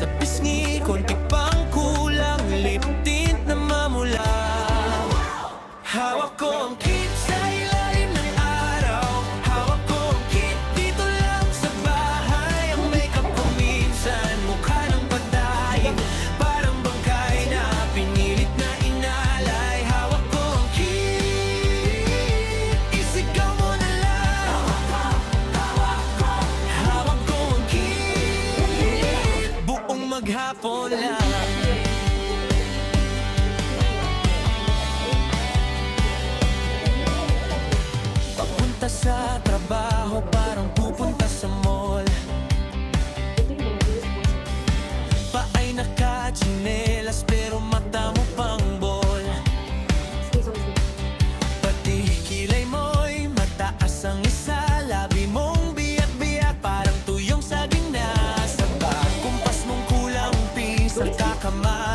sa pisngi, konti pang kulang, lip tint na mamula. Hawak ko ang kit sa ilalim ng araw, hawak ko ang kit dito lang sa bahay. Ang makeup ko minsan mukha ng patayin, parang bangkay na pinilit na inalay. Hawak ko ang kit, isigaw mo na lang. Hawak ko ang kit, buong maghapon lang. Papunta sa trabaho, parang pupunta sa mall. Paay naka-tsinelas, pero mata mo pang ball. Pati kilay mo'y mataas ang isa, labi mong biyak-biyak, parang tuyong saging na saba. Kumpas mong kulang pisang kakamay.